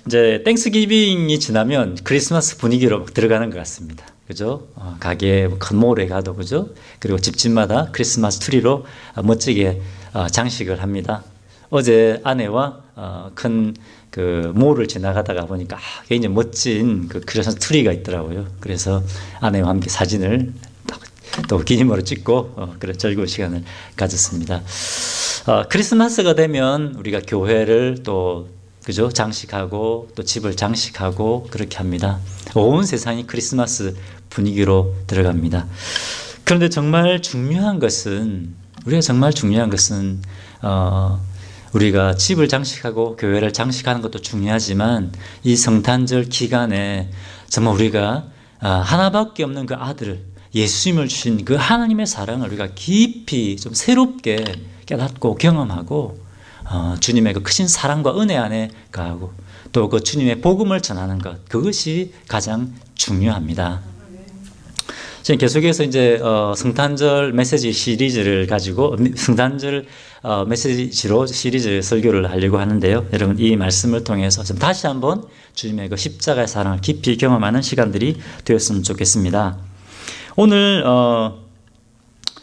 이제 땡스기빙이 지나면 크리스마스 분위기로 막 들어가는 것 같습니다. 그죠? 가게 큰 몰에 가도 그죠? 그리고 집집마다 크리스마스 트리로 멋지게 장식을 합니다. 어제 아내와 큰 그 몰을 지나가다가 보니까 굉장히 멋진 그 크리스마스 트리가 있더라고요. 그래서 아내와 함께 사진을 또 기념으로 찍고 그런 즐거운 시간을 가졌습니다. 크리스마스가 되면 우리가 교회를 또 그죠? 장식하고 또 집을 장식하고 그렇게 합니다. 온 세상이 크리스마스 분위기로 들어갑니다. 그런데 정말 중요한 것은 우리가 집을 장식하고 교회를 장식하는 것도 중요하지만 이 성탄절 기간에 정말 우리가 하나밖에 없는 그 아들을 예수님을 주신 그 하나님의 사랑을 우리가 깊이 좀 새롭게 깨닫고 경험하고 주님의 그 크신 사랑과 은혜 안에 가고 또 그 주님의 복음을 전하는 것 그것이 가장 중요합니다. 지금 계속해서 이제 성탄절 메시지 시리즈를 가지고 성탄절 메시지로 시리즈 설교를 하려고 하는데요. 여러분 이 말씀을 통해서 좀 다시 한번 주님의 그 십자가의 사랑을 깊이 경험하는 시간들이 되었으면 좋겠습니다. 오늘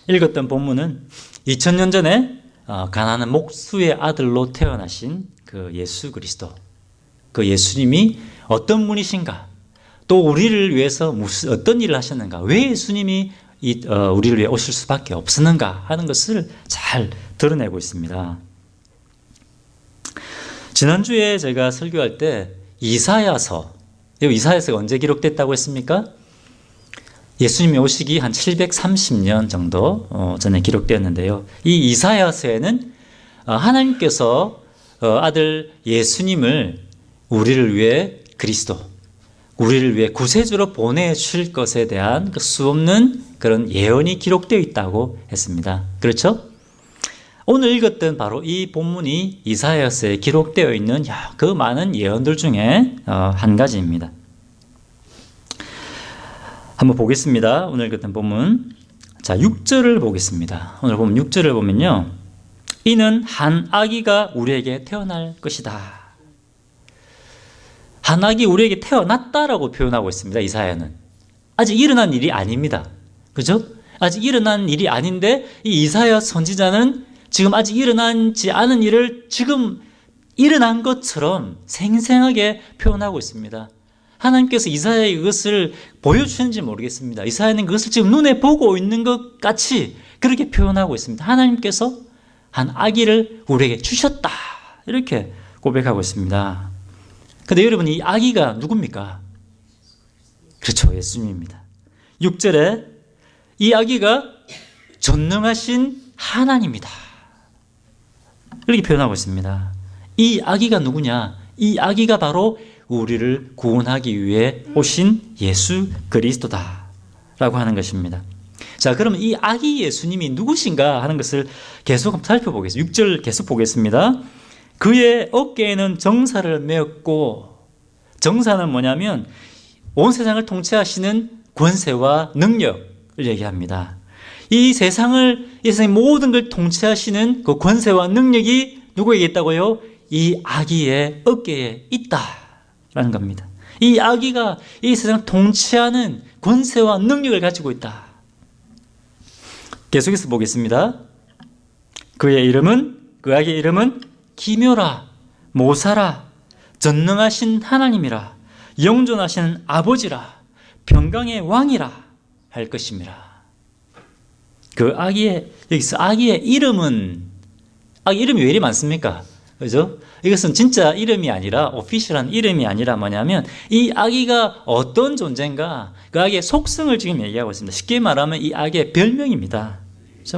읽었던 본문은 2000년 전에 가나안 목수의 아들로 태어나신 그 예수 그리스도, 그 예수님이 어떤 분이신가, 또 우리를 위해서 어떤 일을 하셨는가, 왜 예수님이 우리를 위해 오실 수밖에 없었는가 하는 것을 잘 드러내고 있습니다. 지난주에 제가 설교할 때 이사야서가 언제 기록됐다고 했습니까? 예수님이 오시기 한 730년 정도 전에 기록되었는데요. 이 이사야서에는 하나님께서 아들 예수님을 우리를 위해 그리스도, 우리를 위해 구세주로 보내주실 것에 대한 그 수없는 그런 예언이 기록되어 있다고 했습니다. 그렇죠? 오늘 읽었던 바로 이 본문이 이사야서에 기록되어 있는 그 많은 예언들 중에 한 가지입니다. 한번 보겠습니다. 오늘 읽었던 본문. 자, 6절을 보겠습니다. 오늘 보면 6절을 보면요. 이는 한 아기가 우리에게 태어날 것이다. 한 아기 우리에게 태어났다라고 표현하고 있습니다. 이사야는. 아직 일어난 일이 아닙니다. 그죠? 아직 일어난 일이 아닌데 이 이사야 선지자는 지금 아직 일어나지 않은 일을 지금 일어난 것처럼 생생하게 표현하고 있습니다. 하나님께서 이사야에게 그것을 보여주시는지 모르겠습니다. 이사야는 그것을 지금 눈에 보고 있는 것 같이 그렇게 표현하고 있습니다. 하나님께서 한 아기를 우리에게 주셨다. 이렇게 고백하고 있습니다. 그런데 여러분 이 아기가 누굽니까? 그렇죠. 예수님입니다. 6절에 이 아기가 전능하신 하나님이다. 이렇게 표현하고 있습니다. 이 아기가 누구냐? 이 아기가 바로 우리를 구원하기 위해 오신 예수 그리스도다 라고 하는 것입니다. 자, 그러면 이 아기 예수님이 누구신가 하는 것을 계속 한번 살펴보겠습니다. 6절 계속 보겠습니다. 그의 어깨에는 정사를 메었고, 정사는 뭐냐면 온 세상을 통치하시는 권세와 능력을 얘기합니다. 이 세상의 모든 걸 통치하시는 그 권세와 능력이 누구에게 있다고요? 이 아기의 어깨에 있다라는 겁니다. 이 아기가 이 세상을 통치하는 권세와 능력을 가지고 있다. 계속해서 보겠습니다. 그 아기의 이름은 기묘라, 모사라, 전능하신 하나님이라, 영존하신 아버지라, 평강의 왕이라 할 것임이라. 그 여기서 아기의 이름이 왜 이리 많습니까? 그죠? 이것은 진짜 이름이 아니라, 오피셜한 이름이 아니라 뭐냐면, 이 아기가 어떤 존재인가, 그 아기의 속성을 지금 얘기하고 있습니다. 쉽게 말하면 이 아기의 별명입니다.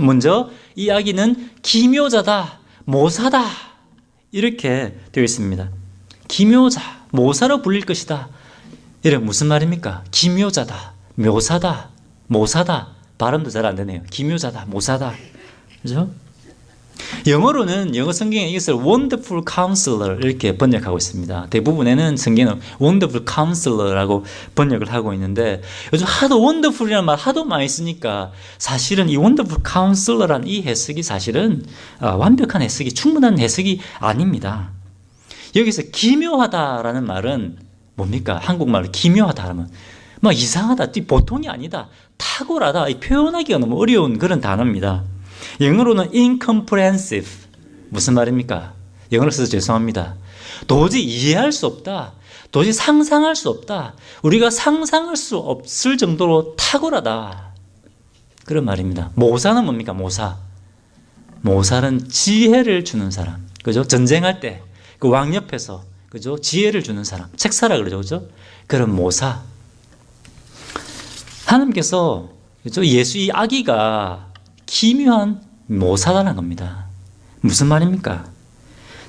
먼저, 이 아기는 기묘자다, 모사다, 이렇게 되어 있습니다. 기묘자, 모사로 불릴 것이다. 이런 무슨 말입니까? 기묘자다, 묘사다, 모사다. 발음도 잘 안 되네요. 기묘자다, 모사다. 그죠? 영어로는 영어 성경에 이것을 Wonderful Counselor 이렇게 번역하고 있습니다. 대부분에는 성경은 Wonderful Counselor라고 번역을 하고 있는데 요즘 하도 Wonderful이라는 말 하도 많이 쓰니까 사실은 이 Wonderful Counselor라는 이 해석이 사실은 완벽한 해석이 충분한 해석이 아닙니다. 여기서 기묘하다라는 말은 뭡니까? 한국말로 기묘하다 하면 막 이상하다, 보통이 아니다, 탁월하다, 표현하기가 너무 어려운 그런 단어입니다. 영어로는 incomprehensive. 무슨 말입니까? 영어로 써서 죄송합니다. 도저히 이해할 수 없다, 도저히 상상할 수 없다, 우리가 상상할 수 없을 정도로 탁월하다, 그런 말입니다. 모사는 뭡니까? 모사는 지혜를 주는 사람, 그죠? 전쟁할 때 그 왕 옆에서, 그죠? 지혜를 주는 사람, 책사라 그러죠, 그죠? 그런 모사. 하나님께서, 그죠? 예수 이 아기가 기묘한 모사라는 겁니다. 무슨 말입니까?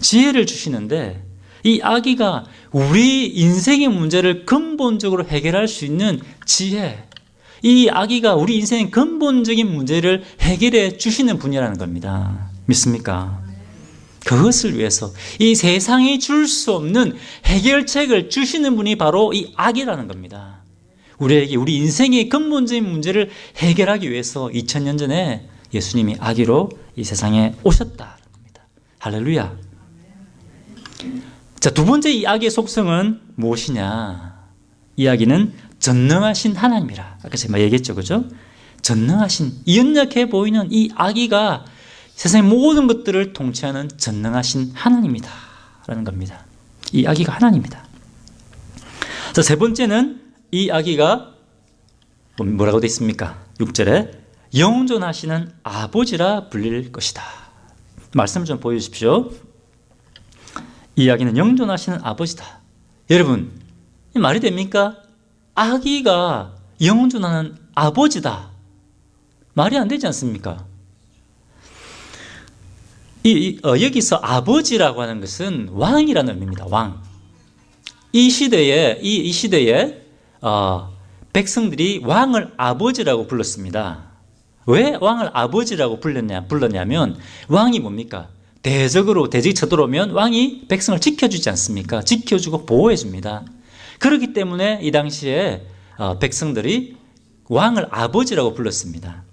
지혜를 주시는데 이 아기가 우리 인생의 문제를 근본적으로 해결할 수 있는 지혜, 이 아기가 우리 인생의 근본적인 문제를 해결해 주시는 분이라는 겁니다. 믿습니까? 그것을 위해서 이 세상이 줄 수 없는 해결책을 주시는 분이 바로 이 아기라는 겁니다. 우리에게 우리 인생의 근본적인 문제를 해결하기 위해서 2000년 전에 예수님이 아기로 이 세상에 오셨다는 겁니다. 할렐루야. 자, 두 번째 이 아기의 속성은 무엇이냐? 이 아기는 전능하신 하나님이라. 아까 제가 얘기했죠, 그죠? 전능하신, 연약해 보이는 이 아기가 세상의 모든 것들을 통치하는 전능하신 하나님이다 라는 겁니다. 이 아기가 하나님이다. 자, 세 번째는 이 아기가 뭐라고 되어 있습니까? 6절에 영존하시는 아버지라 불릴 것이다. 말씀 좀 보여주십시오. 이 아기는 영존하시는 아버지다. 여러분, 이 말이 됩니까? 아기가 영존하는 아버지다. 말이 안 되지 않습니까? 여기서 아버지라고 하는 것은 왕이라는 의미입니다. 왕. 이 시대에 백성들이 왕을 아버지라고 불렀습니다. 왜 왕을 아버지라고 불렀냐면 왕이 뭡니까? 대적이 쳐들어오면 왕이 백성을 지켜주지 않습니까? 지켜주고 보호해줍니다. 그렇기 때문에 이 당시에 백성들이 왕을 아버지라고 불렀습니다.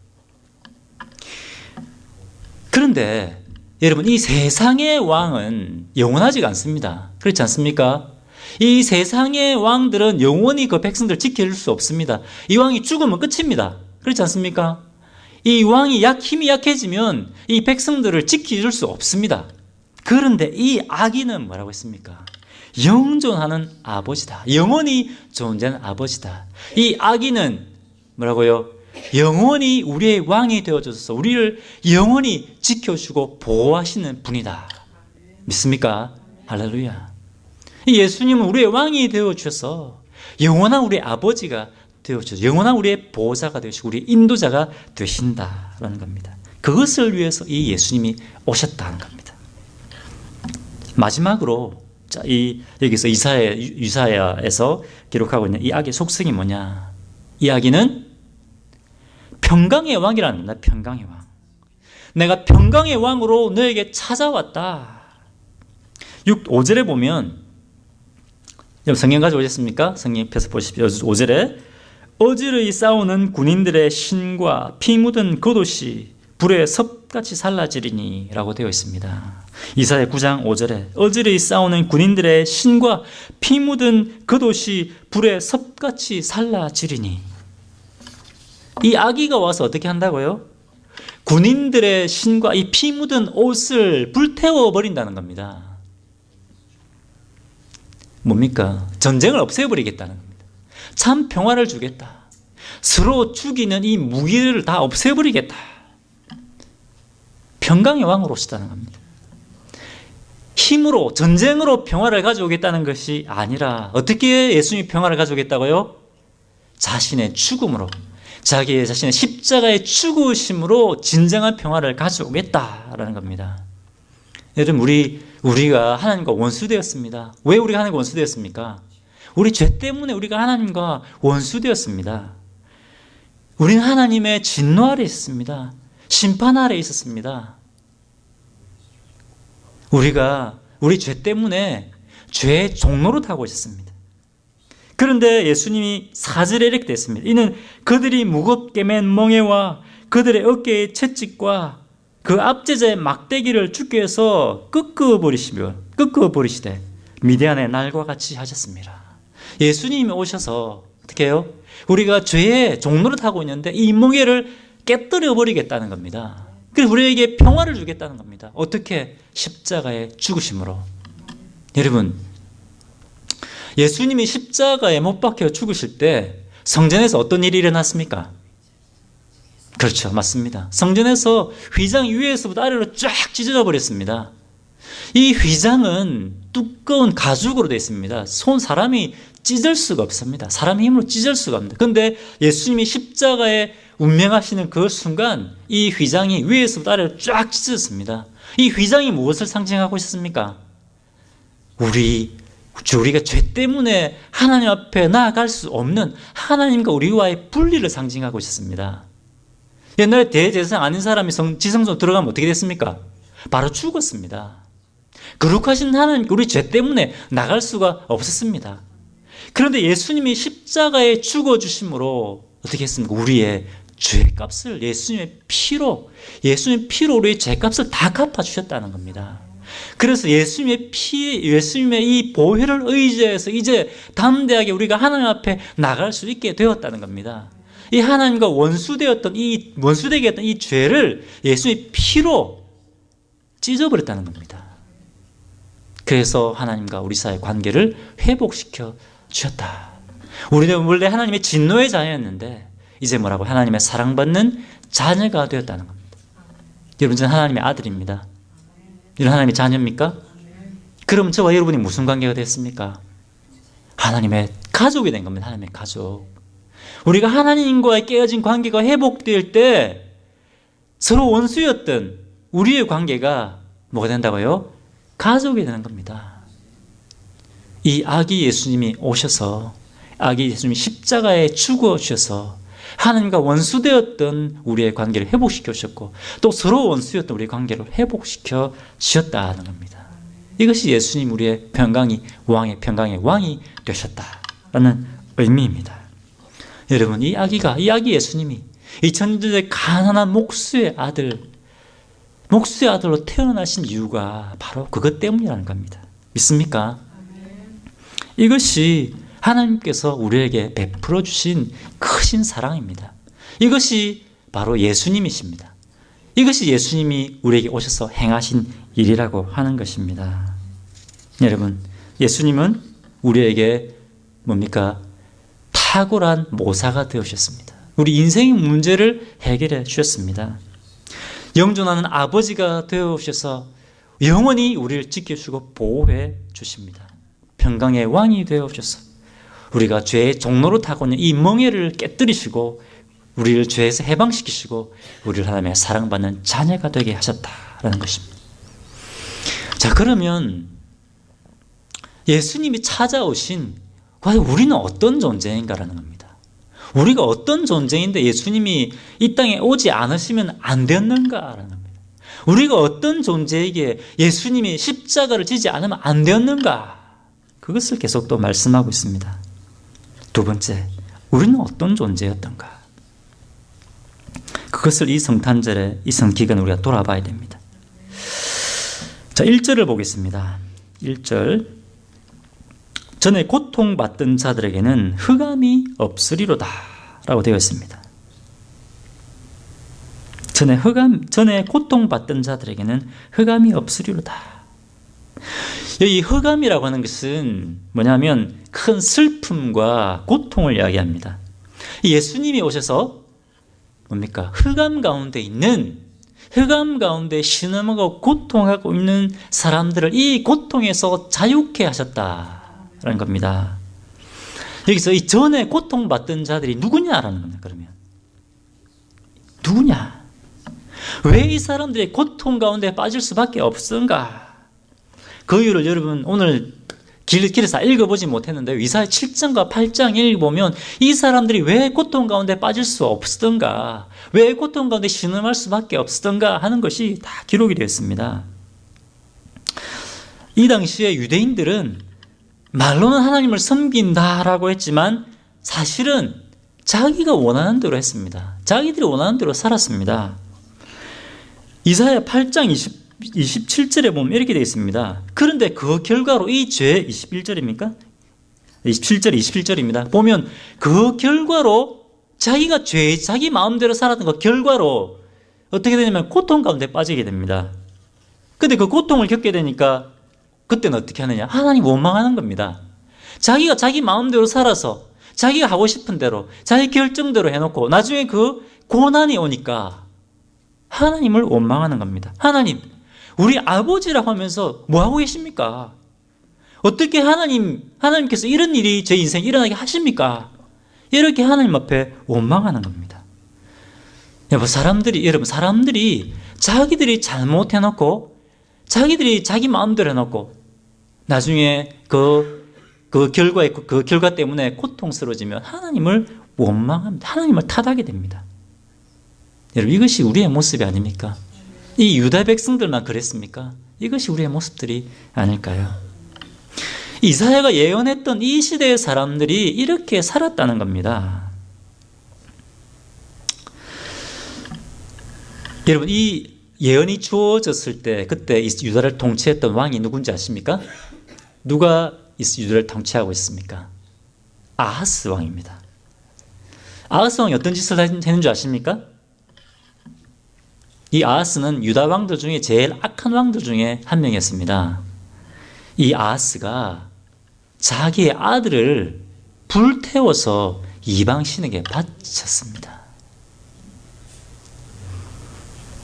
그런데 여러분, 이 세상의 왕은 영원하지가 않습니다. 그렇지 않습니까? 이 세상의 왕들은 영원히 그 백성들을 지켜줄 수 없습니다. 이 왕이 죽으면 끝입니다. 그렇지 않습니까? 이 왕이 힘이 약해지면 이 백성들을 지켜줄 수 없습니다. 그런데 이 아기는 뭐라고 했습니까? 영존하는 아버지다. 영원히 존재하는 아버지다. 이 아기는 뭐라고요? 영원히 우리의 왕이 되어줘서 우리를 영원히 지켜주고 보호하시는 분이다. 믿습니까? 할렐루야. 예수님은 우리의 왕이 되어주셔서 영원한 우리의 아버지가 되어주셔서 영원한 우리의 보호자가 되시고 우리의 인도자가 되신다라는 겁니다. 그것을 위해서 이 예수님이 오셨다는 겁니다. 마지막으로 여기서 이사야에서 기록하고 있는 이 아기의 속성이 뭐냐? 이 아기는 평강의 왕이라는 겁니다. 평강의 왕. 내가 평강의 왕으로 너에게 찾아왔다. 5절에 보면, 성경 가져오셨습니까? 성경 펴서 보십시오. 5절에 어지러이 싸우는 군인들의 신과 피 묻은 겉옷이 불에 섭같이 살라지리니 라고 되어 있습니다. 이사야 9장 5절에 어지러이 싸우는 군인들의 신과 피 묻은 겉옷이 불에 섭같이 살라지리니. 이 아기가 와서 어떻게 한다고요? 군인들의 신과 이 피 묻은 옷을 불태워 버린다는 겁니다. 뭡니까? 전쟁을 없애버리겠다는 겁니다. 참 평화를 주겠다. 서로 죽이는 이 무기를 다 없애버리겠다. 평강의 왕으로 오시다는 겁니다. 힘으로, 전쟁으로 평화를 가져오겠다는 것이 아니라 어떻게 예수님이 평화를 가져오겠다고요? 자신의 죽음으로, 자신의 십자가의 죽으심으로 진정한 평화를 가져오겠다라는 겁니다. 여러분, 우리가 하나님과 원수되었습니다. 왜 우리가 하나님과 원수되었습니까? 우리 죄 때문에 우리가 하나님과 원수되었습니다. 우리는 하나님의 진노 아래 있었습니다. 심판 아래 있었습니다. 우리가 우리 죄 때문에 죄의 종로로 타고 있었습니다. 그런데 예수님이 4절에 이렇게 됐습니다. 이는 그들이 무겁게 맨 멍에와 그들의 어깨의 채찍과 그 압제자의 막대기를 주께서 꺾어 버리시되 미디안의 날과 같이 하셨습니다. 예수님이 오셔서 어떻게 해요? 우리가 죄의 종노릇 하고 있는데 이 멍에를 깨뜨려 버리겠다는 겁니다. 그래서 우리에게 평화를 주겠다는 겁니다. 어떻게? 십자가의 죽으심으로. 여러분, 예수님이 십자가에 못 박혀 죽으실 때 성전에서 어떤 일이 일어났습니까? 그렇죠. 맞습니다. 성전에서 휘장 위에서부터 아래로 쫙 찢어져 버렸습니다. 이 휘장은 두꺼운 가죽으로 되어 있습니다. 사람이 찢을 수가 없습니다. 사람의 힘으로 찢을 수가 없습니다. 그런데 예수님이 십자가에 운명하시는 그 순간 이 휘장이 위에서부터 아래로 쫙 찢어졌습니다. 이 휘장이 무엇을 상징하고 있었습니까? 우리가 죄 때문에 하나님 앞에 나아갈 수 없는 하나님과 우리와의 분리를 상징하고 있었습니다. 옛날에 대제사장 아닌 사람이 지성소로 들어가면 어떻게 됐습니까? 바로 죽었습니다. 거룩하신 하나님, 우리 죄 때문에 나갈 수가 없었습니다. 그런데 예수님이 십자가에 죽어주심으로 어떻게 했습니까? 우리의 죄값을 예수님의 피로 우리의 죄값을 다 갚아주셨다는 겁니다. 그래서 예수님의 이 보혈을 의지해서 이제 담대하게 우리가 하나님 앞에 나갈 수 있게 되었다는 겁니다. 이 하나님과 원수되게 했던 이 죄를 예수님의 피로 찢어버렸다는 겁니다. 그래서 하나님과 우리 사이의 관계를 회복시켜 주셨다. 우리는 원래 하나님의 진노의 자녀였는데 이제 뭐라고? 하나님의 사랑받는 자녀가 되었다는 겁니다. 여러분, 저는 하나님의 아들입니다. 이런 하나님의 자녀입니까? 그럼 저와 여러분이 무슨 관계가 됐습니까? 하나님의 가족이 된 겁니다. 하나님의 가족. 우리가 하나님과의 깨어진 관계가 회복될 때 서로 원수였던 우리의 관계가 뭐가 된다고요? 가족이 되는 겁니다. 이 아기 예수님이 오셔서 아기 예수님이 십자가에 죽어주셔서 하나님과 원수되었던 우리의 관계를 회복시켜 주셨고 또 서로 원수였던 우리의 관계를 회복시켜 주셨다는 겁니다. 이것이 예수님 우리의 평강의 평강의 왕이 되셨다라는 의미입니다. 여러분, 이 아기 예수님이 2000년대 가난한 목수의 아들로 태어나신 이유가 바로 그것 때문이라는 겁니다. 믿습니까? 이것이 하나님께서 우리에게 베풀어 주신 크신 사랑입니다. 이것이 바로 예수님이십니다. 이것이 예수님이 우리에게 오셔서 행하신 일이라고 하는 것입니다. 여러분, 예수님은 우리에게 뭡니까? 탁월한 모사가 되어주셨습니다. 우리 인생의 문제를 해결해 주셨습니다. 영존하는 아버지가 되어주셔서 영원히 우리를 지켜주고 보호해 주십니다. 평강의 왕이 되어주셔서 우리가 죄의 종로로 타고 있는 이 멍에를 깨뜨리시고 우리를 죄에서 해방시키시고 우리를 하나님의 사랑받는 자녀가 되게 하셨다라는 것입니다. 자, 그러면 예수님이 찾아오신 과연 우리는 어떤 존재인가라는 겁니다. 우리가 어떤 존재인데 예수님이 이 땅에 오지 않으시면 안 되었는가라는 겁니다. 우리가 어떤 존재에게 예수님이 십자가를 지지 않으면 안 되었는가? 그것을 계속 또 말씀하고 있습니다. 두 번째, 우리는 어떤 존재였던가? 그것을 이 성탄절에 이 성기간에 우리가 돌아봐야 됩니다. 자, 1절을 보겠습니다. 1절. 전에 고통받던 자들에게는 흑암이 없으리로다 라고 되어 있습니다. 전에 고통받던 자들에게는 흑암이 없으리로다. 이 흑암이라고 하는 것은 뭐냐면 큰 슬픔과 고통을 이야기합니다. 예수님이 오셔서 뭡니까? 흑암 가운데 신음하고 고통하고 있는 사람들을 이 고통에서 자유케 하셨다라는 겁니다. 여기서 이 전에 고통받던 자들이 누구냐라는 겁니다. 그러면 누구냐? 왜 이 사람들이 고통 가운데 빠질 수밖에 없은가? 그 이유를 여러분 오늘 길에서 읽어보지 못했는데 이사야 7장과 8장 읽어보면 이 사람들이 왜 고통 가운데 빠질 수 없었던가, 왜 고통 가운데 신음할 수밖에 없었던가 하는 것이 다 기록이 되어 있습니다. 이 당시에 유대인들은 말로는 하나님을 섬긴다라고 했지만 사실은 자기가 원하는 대로 했습니다. 자기들이 원하는 대로 살았습니다. 이사야 8장 27절에 보면 이렇게 되어 있습니다. 그런데 그 결과로 이 죄, 21절입니까? 27절, 21절입니다. 보면 그 결과로 자기가 자기 마음대로 살았던 그 결과로 어떻게 되냐면 고통 가운데 빠지게 됩니다. 근데 그 고통을 겪게 되니까 그때는 어떻게 하느냐? 하나님 원망하는 겁니다. 자기가 자기 마음대로 살아서 자기가 하고 싶은 대로 자기 결정대로 해놓고 나중에 그 고난이 오니까 하나님을 원망하는 겁니다. 하나님, 우리 아버지라고 하면서 뭐 하고 계십니까? 어떻게 하나님께서 이런 일이 제 인생에 일어나게 하십니까? 이렇게 하나님 앞에 원망하는 겁니다. 여러분, 사람들이 자기들이 잘못해놓고 자기들이 자기 마음대로 해놓고 나중에 그 결과 때문에 고통스러워지면 하나님을 원망합니다. 하나님을 탓하게 됩니다. 여러분, 이것이 우리의 모습이 아닙니까? 이 유다 백성들만 그랬습니까? 이것이 우리의 모습들이 아닐까요? 이사야가 예언했던 이 시대의 사람들이 이렇게 살았다는 겁니다. 여러분, 이 예언이 주어졌을 때 그때 유다를 통치했던 왕이 누군지 아십니까? 누가 유다를 통치하고 있습니까? 아하스 왕입니다. 아하스 왕이 어떤 짓을 했는 줄 아십니까? 이 아하스는 유다 왕들 중에 제일 악한 왕들 중에 한 명이었습니다. 이 아하스가 자기의 아들을 불태워서 이방 신에게 바쳤습니다.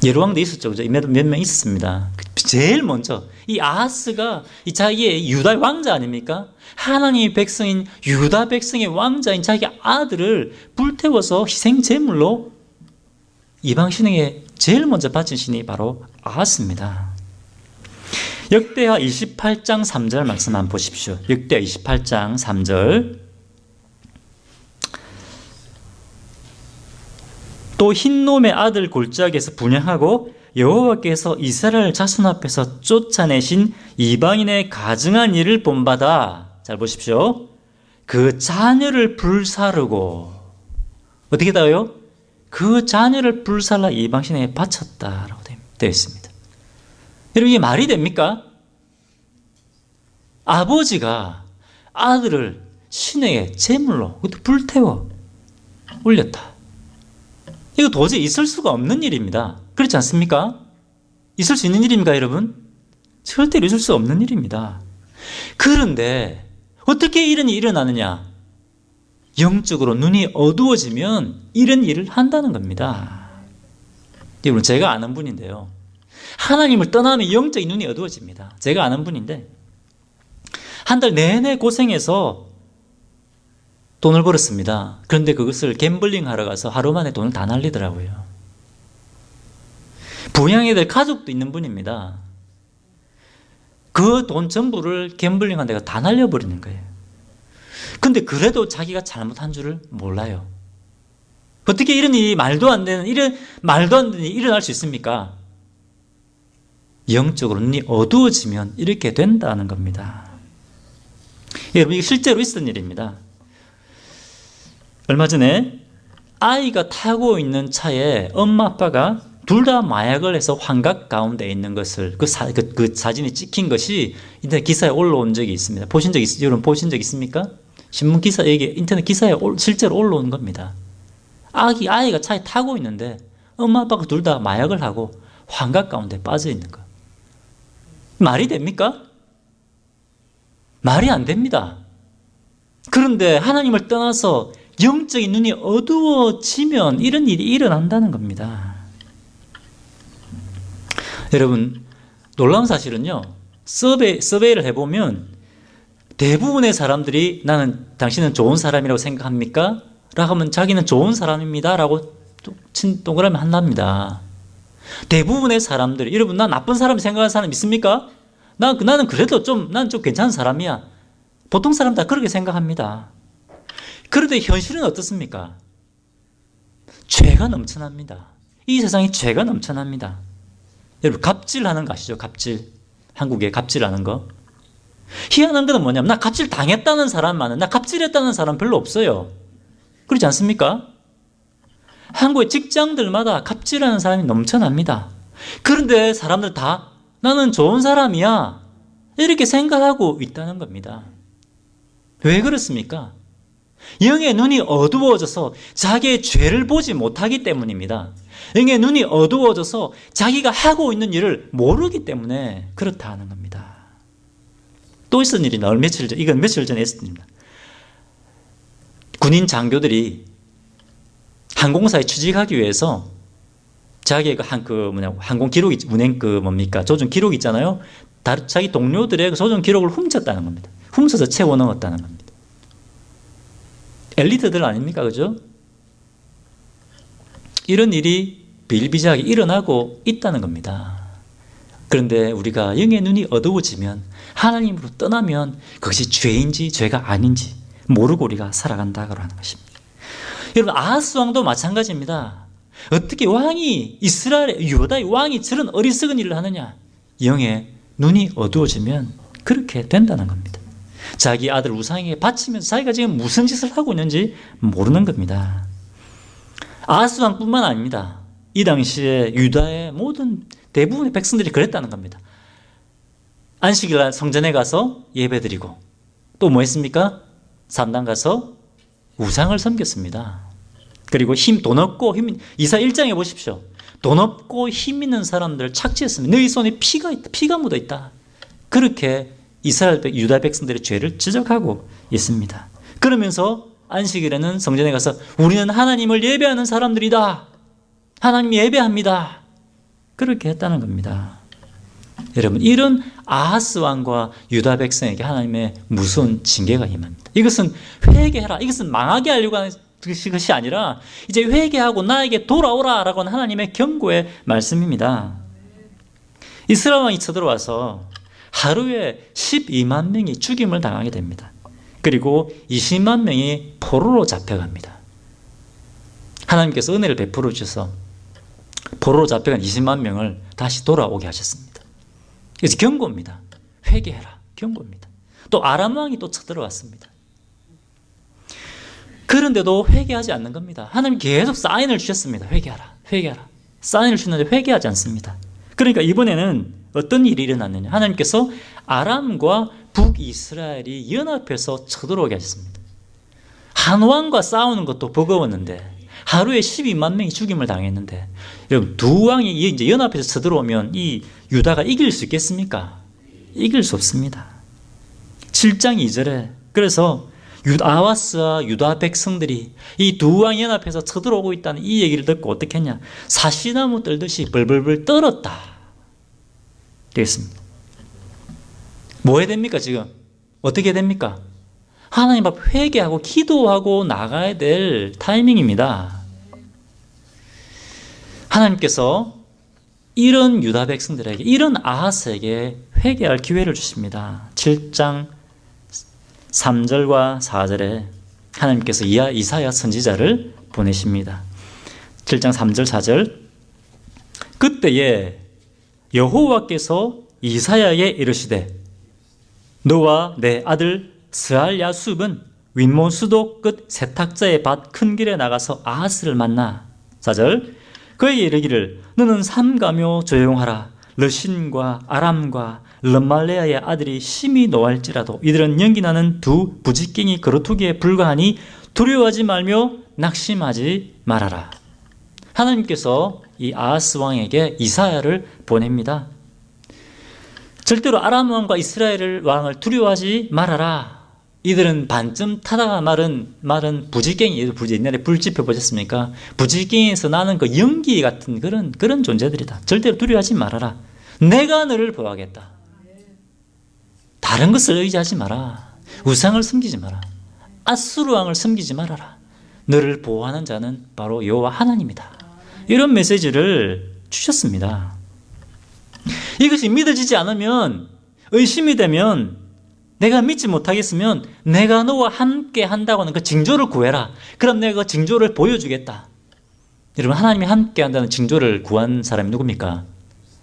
여러 왕도 있었죠. 몇 명 있었습니다. 제일 먼저 이 아하스가 자기의 유다 왕자 아닙니까? 하나님의 백성인 유다 백성의 왕자인 자기 아들을 불태워서 희생 제물로 이방 신에게 제일 먼저 바친 신이 바로 아하스입니다. 역대하 28장 3절 말씀 한번 보십시오. 역대하 28장 3절. 또 흰놈의 아들 골짜기에서 분향하고 여호와께서 이스라엘 자손 앞에서 쫓아내신 이방인의 가증한 일을 본받아, 잘 보십시오, 그 자녀를 불사르고, 어떻게 다요? 그 자녀를 불살라 이방신에게 바쳤다라고 되어 있습니다. 여러분, 이게 말이 됩니까? 아버지가 아들을 신에게 제물로 불태워 올렸다. 이거 도저히 있을 수가 없는 일입니다. 그렇지 않습니까? 있을 수 있는 일입니까, 여러분? 절대로 있을 수 없는 일입니다. 그런데 어떻게 이런 일이 일어나느냐? 영적으로 눈이 어두워지면 이런 일을 한다는 겁니다. 여러분, 제가 아는 분인데요. 하나님을 떠나면 영적인 눈이 어두워집니다. 제가 아는 분인데 한 달 내내 고생해서 돈을 벌었습니다. 그런데 그것을 갬블링 하러 가서 하루 만에 돈을 다 날리더라고요. 부양해야 될 가족도 있는 분입니다. 그 돈 전부를 갬블링한 데가 다 날려버리는 거예요. 근데 그래도 자기가 잘못한 줄을 몰라요. 어떻게 이런 일이 말도 안 되는 일이 일어날 수 있습니까? 영적으로 눈이 어두워지면 이렇게 된다는 겁니다. 여러분, 이게 실제로 있었던 일입니다. 얼마 전에 아이가 타고 있는 차에 엄마 아빠가 둘 다 마약을 해서 환각 가운데 있는 것을 그 사진이 찍힌 것이 인터넷 기사에 올라온 적이 있습니다. 여러분 보신 적 있습니까? 신문 기사, 인터넷 기사에 실제로 올라온 겁니다. 아이가 차에 타고 있는데 엄마 아빠가 둘 다 마약을 하고 환각 가운데 빠져 있는 거. 말이 됩니까? 말이 안 됩니다. 그런데 하나님을 떠나서 영적인 눈이 어두워지면 이런 일이 일어난다는 겁니다. 여러분, 놀라운 사실은요, 서베이를 해보면 대부분의 사람들이 당신은 좋은 사람이라고 생각합니까? 라고 하면 자기는 좋은 사람입니다 라고 동그라미 한답니다. 대부분의 사람들이, 여러분, 난 나쁜 사람 생각하는 사람 있습니까? 나는 그래도 난 좀 괜찮은 사람이야. 보통 사람 다 그렇게 생각합니다. 그런데 현실은 어떻습니까? 죄가 넘쳐납니다. 이 세상에 죄가 넘쳐납니다. 여러분, 갑질하는 거 아시죠? 갑질. 한국에 갑질하는 거. 희한한 건 뭐냐면, 나 갑질 당했다는 사람만은, 나 갑질했다는 사람 별로 없어요. 그렇지 않습니까? 한국의 직장들마다 갑질하는 사람이 넘쳐납니다. 그런데 사람들 다 나는 좋은 사람이야. 이렇게 생각하고 있다는 겁니다. 왜 그렇습니까? 영의 눈이 어두워져서 자기의 죄를 보지 못하기 때문입니다. 영의 눈이 어두워져서 자기가 하고 있는 일을 모르기 때문에 그렇다 하는 겁니다. 또 있었던 일이 며칠 전, 이건 며칠 전에 있었습니다. 군인 장교들이 항공사에 취직하기 위해서 자기의 항공 기록, 운행 조종 기록 있잖아요. 자기 동료들의 조종 기록을 훔쳤다는 겁니다. 훔쳐서 채워 넣었다는 겁니다. 엘리트들 아닙니까? 그죠? 이런 일이 비일비재하게 일어나고 있다는 겁니다. 그런데 우리가 영의 눈이 어두워지면, 하나님으로 떠나면 그것이 죄인지 죄가 아닌지 모르고 우리가 살아간다고 하는 것입니다. 여러분, 아하스 왕도 마찬가지입니다. 어떻게 유다의 왕이 저런 어리석은 일을 하느냐? 영의 눈이 어두워지면 그렇게 된다는 겁니다. 자기 아들 우상에게 바치면서 자기가 지금 무슨 짓을 하고 있는지 모르는 겁니다. 아하스 왕뿐만 아닙니다. 이 당시에 유다의 대부분의 백성들이 그랬다는 겁니다. 안식일날 성전에 가서 예배드리고 또 뭐 했습니까? 산당 가서 우상을 섬겼습니다. 그리고 돈 없고 이사 1장에 보십시오. 돈 없고 힘 있는 사람들을 착취했습니다. 너희 손에 피가 묻어 있다. 그렇게 유다 백성들의 죄를 지적하고 있습니다. 그러면서 안식일에는 성전에 가서 우리는 하나님을 예배하는 사람들이다. 하나님 예배합니다. 그렇게 했다는 겁니다. 여러분, 이런 아하스 왕과 유다 백성에게 하나님의 무서운 징계가 임합니다. 이것은 회개해라. 이것은 망하게 하려고 하는 것이 아니라 이제 회개하고 나에게 돌아오라라고 하는 하나님의 경고의 말씀입니다. 이스라엘 왕이 쳐들어와서 하루에 12만 명이 죽임을 당하게 됩니다. 그리고 20만 명이 포로로 잡혀갑니다. 하나님께서 은혜를 베풀어 주셔서 포로로 잡혀간 20만 명을 다시 돌아오게 하셨습니다. 그래서 경고입니다. 회개해라. 경고입니다. 또 아람 왕이 또 쳐들어왔습니다. 그런데도 회개하지 않는 겁니다. 하나님 계속 사인을 주셨습니다. 회개하라. 회개하라. 사인을 주셨는데 회개하지 않습니다. 그러니까 이번에는 어떤 일이 일어났느냐. 하나님께서 아람과 북이스라엘이 연합해서 쳐들어오게 하셨습니다. 한 왕과 싸우는 것도 버거웠는데 하루에 12만 명이 죽임을 당했는데 여러분, 두 왕이 이제 연합해서 쳐들어오면 이 유다가 이길 수 있겠습니까? 이길 수 없습니다. 7장 2절에 그래서 아하스와 유다 백성들이 이 두 왕이 연합해서 쳐들어오고 있다는 이 얘기를 듣고 어떻게 했냐? 사시나무 떨듯이 벌벌벌 떨었다. 되겠습니다. 뭐 해야 됩니까 지금? 어떻게 됩니까? 하나님 앞 회개하고 기도하고 나가야 될 타이밍입니다. 하나님께서 이런 유다 백성들에게, 이런 아하스에게 회개할 기회를 주십니다. 7장 3절과 4절에 하나님께서 이사야 선지자를 보내십니다. 7장 3절 4절 그때에 여호와께서 이사야에게 이르시되 너와 내 아들 스알야숲은 윗몬 수도 끝 세탁자의 밭 큰 길에 나가서 아하스를 만나. 4절 그에게 이르기를 너는 삼가며 조용하라. 르신과 아람과 르말레아의 아들이 심히 노할지라도 이들은 연기나는 두 부지깽이 그루터기에 불과하니 두려워하지 말며 낙심하지 말아라. 하나님께서 이 아하스 왕에게 이사야를 보냅니다. 절대로 아람 왕과 이스라엘 왕을 두려워하지 말아라. 이들은 반쯤 타다가 마른 부지깽이, 옛날에 불지펴 보셨습니까? 부지깽이에서 나는 그 연기 같은 그런 존재들이다. 절대로 두려워하지 말아라. 내가 너를 보호하겠다. 다른 것을 의지하지 마라. 우상을 섬기지 마라. 아수르 왕을 섬기지 말아라. 너를 보호하는 자는 바로 여호와 하나님이다. 이런 메시지를 주셨습니다. 이것이 믿어지지 않으면, 의심이 되면, 내가 믿지 못하겠으면 내가 너와 함께 한다고 하는 그 징조를 구해라. 그럼 내가 그 징조를 보여주겠다. 여러분, 하나님이 함께 한다는 징조를 구한 사람이 누굽니까?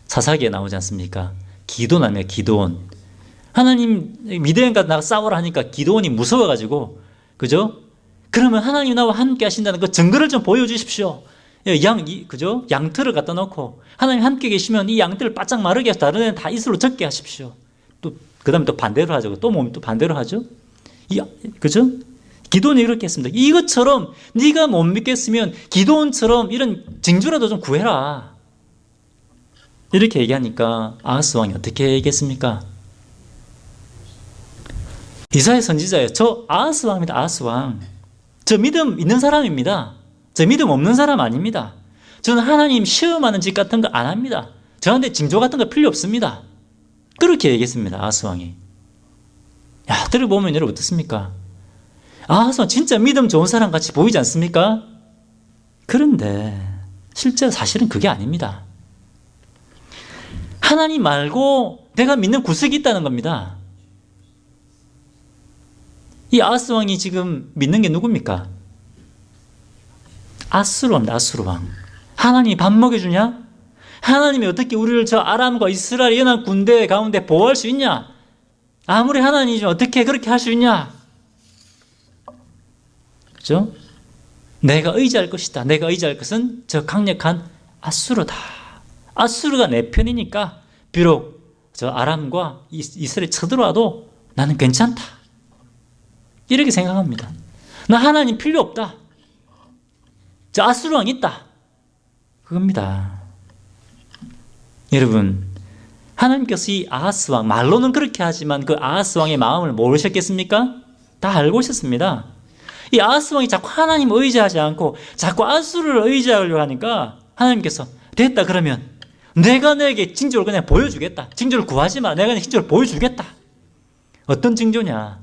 사사기에 나오지 않습니까? 기도원입니다. 기도원. 하나님 미디안과 나가 싸우라 하니까 기도원이 무서워가지고, 그죠? 그러면 하나님 나와 함께 하신다는 그 증거를 좀 보여주십시오. 그죠? 양털을 갖다 놓고 하나님 함께 계시면 이 양털을 바짝 마르게 해서 다른 애는 다 이슬로 적게 하십시오. 또 그다음에 또 반대로 하죠. 또 몸이 또 반대로 하죠. 그죠? 기도는 이렇게 했습니다. 이것처럼 네가 못 믿겠으면 기도원처럼 이런 징조라도 좀 구해라. 이렇게 얘기하니까 아하스 왕이 어떻게 얘기했습니까? 이사야 선지자예요. 저 아하스 왕입니다. 아하스 왕. 저 믿음 있는 사람입니다. 저 믿음 없는 사람 아닙니다. 저는 하나님 시험하는 짓 같은 거 안 합니다. 저한테 징조 같은 거 필요 없습니다. 그렇게 얘기했습니다. 아하스 왕이. 야, 들어보면 여러분 어떻습니까? 아하스 왕 진짜 믿음 좋은 사람 같이 보이지 않습니까? 그런데 실제 사실은 그게 아닙니다. 하나님 말고 내가 믿는 구석이 있다는 겁니다. 이 아하스 왕이 지금 믿는 게 누굽니까? 아수르 왕입니다. 아수르 왕. 하나님이 밥 먹여주냐? 하나님이 어떻게 우리를 저 아람과 이스라엘 연합 군대 가운데 보호할 수 있냐? 아무리 하나님이지만 어떻게 그렇게 할 수 있냐? 그죠? 내가 의지할 것이다. 내가 의지할 것은 저 강력한 아수르다. 아수르가 내 편이니까 비록 저 아람과 이스라엘 쳐들어와도 나는 괜찮다. 이렇게 생각합니다. 나 하나님 필요 없다. 저 아수르 왕 있다. 그겁니다. 여러분, 하나님께서 이 아하스 왕, 말로는 그렇게 하지만 그 아하스 왕의 마음을 모르셨겠습니까? 다 알고 있었습니다. 이 아하스 왕이 자꾸 하나님 의지하지 않고 자꾸 아수르를 의지하려고 하니까 하나님께서 됐다 그러면 내가 너에게 징조를 그냥 보여주겠다. 징조를 구하지 마. 내가 징조를 보여주겠다. 어떤 징조냐?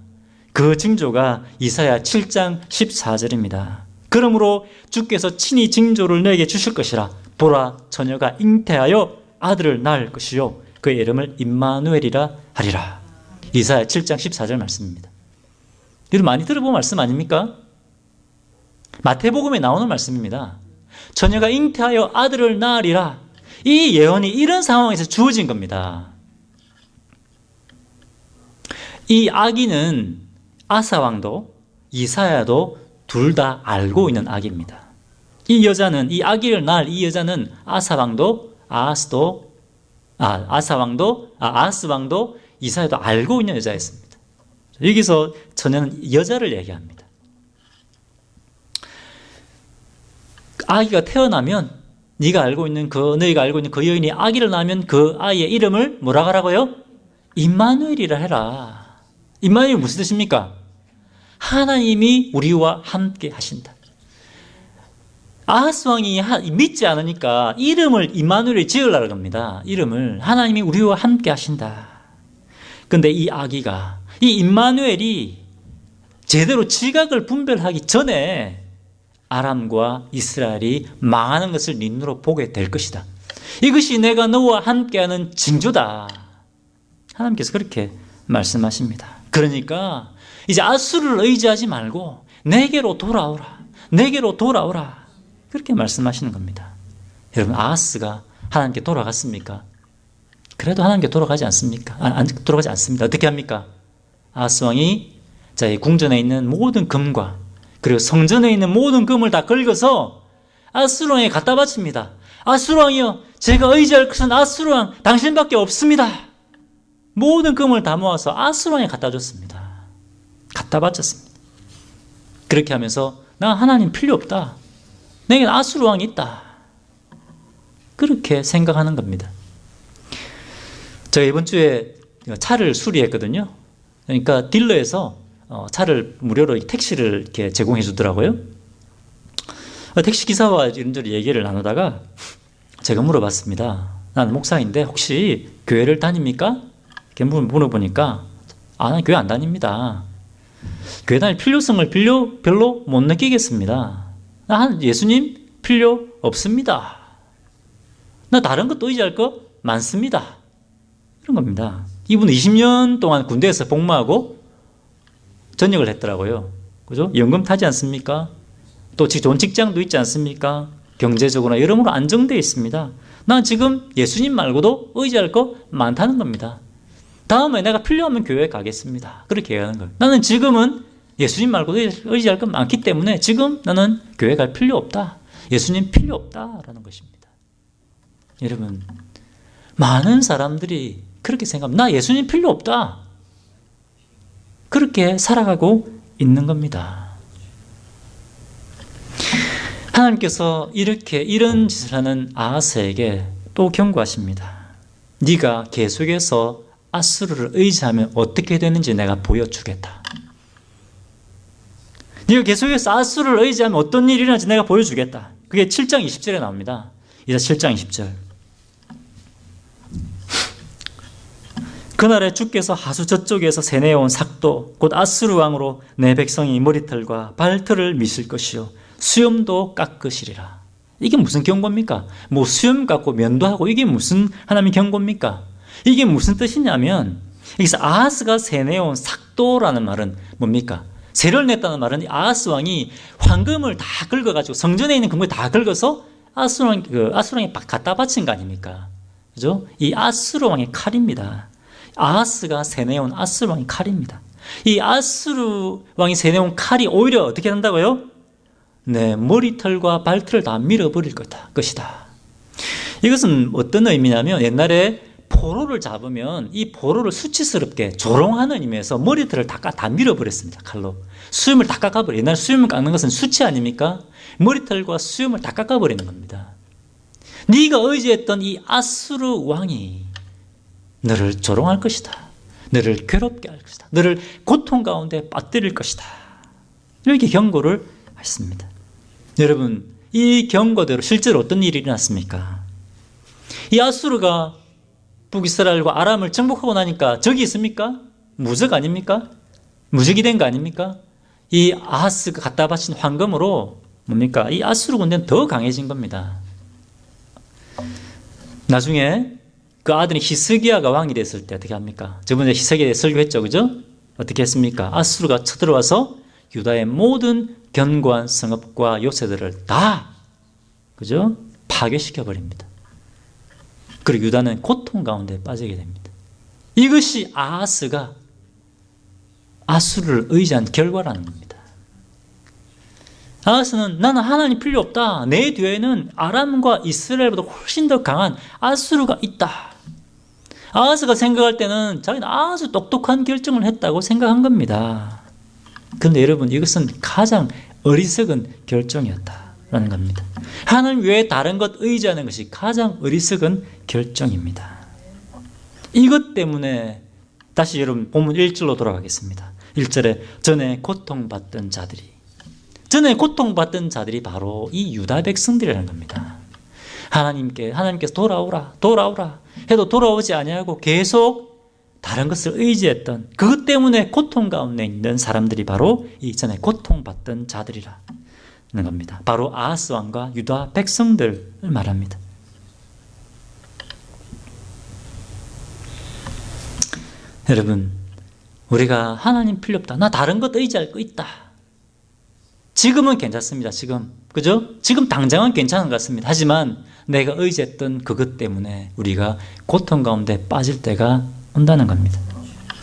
그 징조가 이사야 7장 14절입니다. 그러므로 주께서 친히 징조를 너에게 주실 것이라. 보라, 처녀가 잉태하여 아들을 낳을 것이요 그의 이름을 임마누엘이라 하리라. 이사야 7장 14절 말씀입니다. 여러분 많이 들어본 말씀 아닙니까? 마태복음에 나오는 말씀입니다. 처녀가 잉태하여 아들을 낳으리라. 이 예언이 이런 상황에서 주어진 겁니다. 이 아기는 아사왕도 이사야도 둘 다 알고 있는 아기입니다. 이 여자는, 이 아기를 낳을 이 여자는 아사왕도 아하스왕도 이사야도 알고 있는 여자였습니다. 여기서 처녀는 여자를 얘기합니다. 아기가 태어나면 너희가 알고 있는 그 여인이 아기를 낳으면 그 아이의 이름을 뭐라 하라고요? 임마누엘이라 해라. 임마누엘이 무슨 뜻입니까? 하나님이 우리와 함께 하신다. 아하스 왕이 믿지 않으니까 이름을 임마누엘이 지으려고 합니다. 이름을 하나님이 우리와 함께 하신다. 근데 이 아기가, 이 임마누엘이 제대로 지각을 분별하기 전에 아람과 이스라엘이 망하는 것을 네 눈으로 보게 될 것이다. 이것이 내가 너와 함께하는 징조다. 하나님께서 그렇게 말씀하십니다. 그러니까 이제 아수르를 의지하지 말고 내게로 돌아오라. 내게로 돌아오라. 그렇게 말씀하시는 겁니다. 여러분, 아하스가 하나님께 돌아갔습니까? 그래도 하나님께 돌아가지 않습니까? 돌아가지 않습니다. 어떻게 합니까? 아하스 왕이 이 궁전에 있는 모든 금과 그리고 성전에 있는 모든 금을 다 긁어서 아수르 왕에 갖다 바칩니다. 아수르 왕이여, 제가 의지할 것은 아수르 왕 당신밖에 없습니다. 모든 금을 다 모아서 아수르 왕에 갖다 줬습니다. 갖다 바쳤습니다. 그렇게 하면서 나 하나님 필요 없다. 내겐 아수르 왕이 있다. 그렇게 생각하는 겁니다. 제가 이번 주에 차를 수리했거든요. 그러니까 딜러에서 차를 무료로 택시를 이렇게 제공해 주더라고요. 택시 기사와 이런저런 얘기를 나누다가 제가 물어봤습니다. 나는 목사인데 혹시 교회를 다닙니까? 이렇게 물어보니까 난 교회 안 다닙니다. 교회 다닐 필요성을 별로 못 느끼겠습니다. 나 예수님 필요 없습니다. 나 다른 것도 의지할 거 많습니다. 이런 겁니다. 이분은 20년 동안 군대에서 복무하고 전역을 했더라고요. 그죠? 연금 타지 않습니까? 또 좋은 직장도 있지 않습니까? 경제적으로나 여러모로 안정되어 있습니다. 난 지금 예수님 말고도 의지할 거 많다는 겁니다. 다음에 내가 필요하면 교회에 가겠습니다. 그렇게 얘기하는 거예요. 나는 지금은 예수님 말고도 의지할 건 많기 때문에 지금 나는 교회 갈 필요 없다. 예수님 필요 없다라는 것입니다. 여러분, 많은 사람들이 그렇게 생각합니다. 나 예수님 필요 없다. 그렇게 살아가고 있는 겁니다. 하나님께서 이런 짓을 하는 아하스에게 또 경고하십니다. 네가 계속해서 아수르를 의지하면 어떻게 되는지 내가 보여주겠다. 네가 계속해서 아수르를 의지하면 어떤 일이 일어날지 내가 보여주겠다. 그게 7장 20절에 나옵니다. 이사 7장 20절. 그날에 주께서 하수 저쪽에서 세내어온 삭도 곧 아수르 왕으로 내 백성이 머리털과 발털을 미실 것이요 수염도 깎으시리라. 이게 무슨 경고입니까? 뭐 수염 깎고 면도하고 이게 무슨 하나님의 경고입니까? 이게 무슨 뜻이냐면 여기서 아하스가 세내어온 삭도라는 말은 뭡니까? 세를 냈다는 말은 아하스 왕이 황금을 다 긁어가지고 성전에 있는 금을 다 긁어서 아수르 왕이 갖다 바친 거 아닙니까? 그죠? 이 아수르 왕의 칼입니다. 아하스가 세내온 아수르 왕의 칼입니다. 이 아수르 왕이 세내온 칼이 오히려 어떻게 한다고요? 네, 머리털과 발털을 다 밀어버릴 것이다. 이것은 어떤 의미냐면 옛날에 포로를 잡으면 이 포로를 수치스럽게 조롱하는 의미에서 머리털을 다 밀어버렸습니다. 칼로. 수염을 다 깎아버려. 옛날 수염을 깎는 것은 수치 아닙니까? 머리털과 수염을 다 깎아버리는 겁니다. 네가 의지했던 이 아수르 왕이 너를 조롱할 것이다. 너를 괴롭게 할 것이다. 너를 고통 가운데 빠뜨릴 것이다. 이렇게 경고를 했습니다. 여러분, 이 경고대로 실제로 어떤 일이 일어났습니까? 이 아수르가 북이스라엘과 아람을 정복하고 나니까 적이 있습니까? 무적 아닙니까? 무적이 된 거 아닙니까? 이 아하스가 갖다 바친 황금으로 뭡니까? 이 아수르 군대는 더 강해진 겁니다. 나중에 그 아들이 히스기야가 왕이 됐을 때 어떻게 합니까? 저번에 히스기야에 대해 설교했죠, 그죠? 어떻게 했습니까? 아수르가 쳐들어와서 유다의 모든 견고한 성읍과 요새들을 다, 그죠? 파괴시켜 버립니다. 그리고 유다는 고통 가운데 빠지게 됩니다. 이것이 아하스가 아수르를 의지한 결과라는 겁니다. 아하스는 나는 하나님 필요 없다. 내 뒤에는 아람과 이스라엘보다 훨씬 더 강한 아수르가 있다. 아하스가 생각할 때는 자기는 아주 똑똑한 결정을 했다고 생각한 겁니다. 그런데 여러분, 이것은 가장 어리석은 결정이었다라는 겁니다. 하나님 외에 다른 것 의지하는 것이 가장 어리석은 결정입니다. 이것 때문에 다시 여러분 본문 1절로 돌아가겠습니다. 1절에 전에 고통받던 자들이 바로 이 유다 백성들이라는 겁니다. 하나님께서 돌아오라 해도 돌아오지 아니하고 계속 다른 것을 의지했던, 그것 때문에 고통 가운데 있는 사람들이 바로 이 전에 고통받던 자들이라는 겁니다. 바로 아하스 왕과 유다 백성들을 말합니다. 여러분, 우리가 하나님 필요 없다. 나 다른 것 의지할 거 있다. 지금은 괜찮습니다. 그죠? 지금 당장은 괜찮은 것 같습니다. 하지만 내가 의지했던 그것 때문에 우리가 고통 가운데 빠질 때가 온다는 겁니다.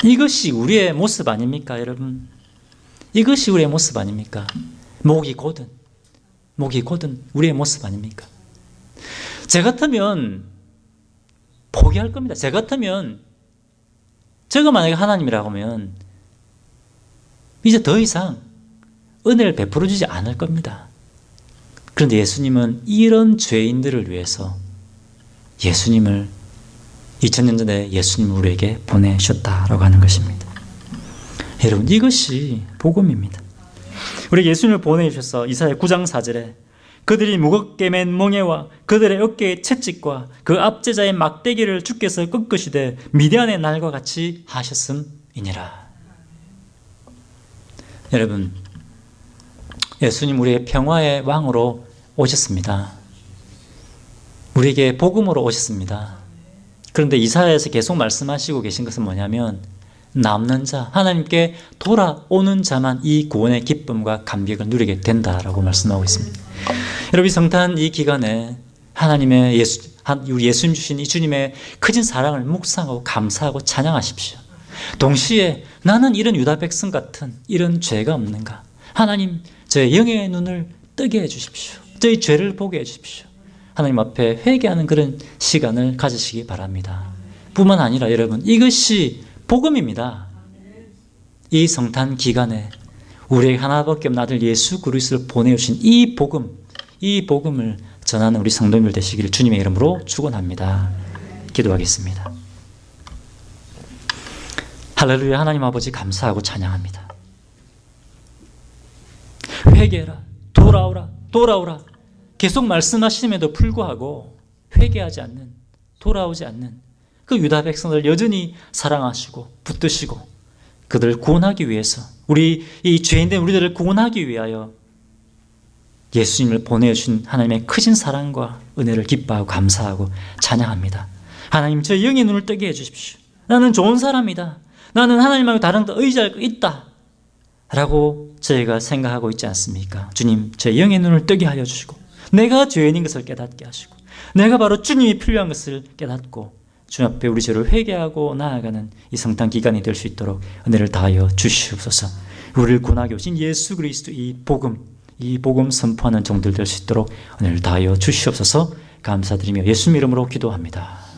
이것이 우리의 모습 아닙니까, 여러분? 이것이 우리의 모습 아닙니까? 목이 고든 우리의 모습 아닙니까? 제 같으면 포기할 겁니다. 제 같으면 제가 만약에 하나님이라고 하면 이제 더 이상 은혜를 베풀어 주지 않을 겁니다. 그런데 예수님은 이런 죄인들을 위해서 2000년 전에 예수님을 우리에게 보내셨다라고 하는 것입니다. 여러분, 이것이 복음입니다. 우리 예수님을 보내주셔서 이사야 9장 4절에 그들이 무겁게 맨 멍에와 그들의 어깨의 채찍과 그 압제자의 막대기를 주께서 꺾으시되 미디안의 날과 같이 하셨음이니라. 여러분, 예수님 우리의 평화의 왕으로 오셨습니다. 우리에게 복음으로 오셨습니다. 그런데 이사야에서 계속 말씀하시고 계신 것은 뭐냐면 남는 자, 하나님께 돌아오는 자만 이 구원의 기쁨과 감격을 누리게 된다라고 말씀하고 있습니다. 여러분, 성탄 이 기간에 하나님의 우리 예수님 주신 이 주님의 크신 사랑을 묵상하고 감사하고 찬양하십시오. 동시에 나는 이런 유다 백성 같은 이런 죄가 없는가? 하나님, 제 영의 눈을 뜨게 해주십시오. 저희 죄를 보게 해주십시오. 하나님 앞에 회개하는 그런 시간을 가지시기 바랍니다. 뿐만 아니라 여러분, 이것이 복음입니다. 이 성탄 기간에 우리에게 하나밖에 없는 아들 예수 그리스도를 보내주신 이 복음을 전하는 우리 성도님들 되시기를 주님의 이름으로 축원합니다. 기도하겠습니다. 할렐루야. 하나님 아버지 감사하고 찬양합니다. 회개해라, 돌아오라 계속 말씀하심에도 불구하고 회개하지 않는, 돌아오지 않는 그 유다 백성들을 여전히 사랑하시고 붙드시고 그들을 구원하기 위해서, 우리 이 죄인된 우리들을 구원하기 위하여 예수님을 보내주신 하나님의 크신 사랑과 은혜를 기뻐하고 감사하고 찬양합니다. 하나님, 저의 영의 눈을 뜨게 해주십시오. 나는 좋은 사람이다, 나는 하나님하고 다른 데 의지할 거 있다 라고 저희가 생각하고 있지 않습니까? 주님, 저의 영의 눈을 뜨게 하여 주시고 내가 죄인인 것을 깨닫게 하시고 내가 바로 주님이 필요한 것을 깨닫고 주님 앞에 우리 죄를 회개하고 나아가는 이 성탄 기간이 될 수 있도록 은혜를 다하여 주시옵소서. 우리를 구원하게 오신 예수 그리스도 이 복음 선포하는 종들 될 수 있도록 은혜를 다하여 주시옵소서. 감사드리며 예수님 이름으로 기도합니다.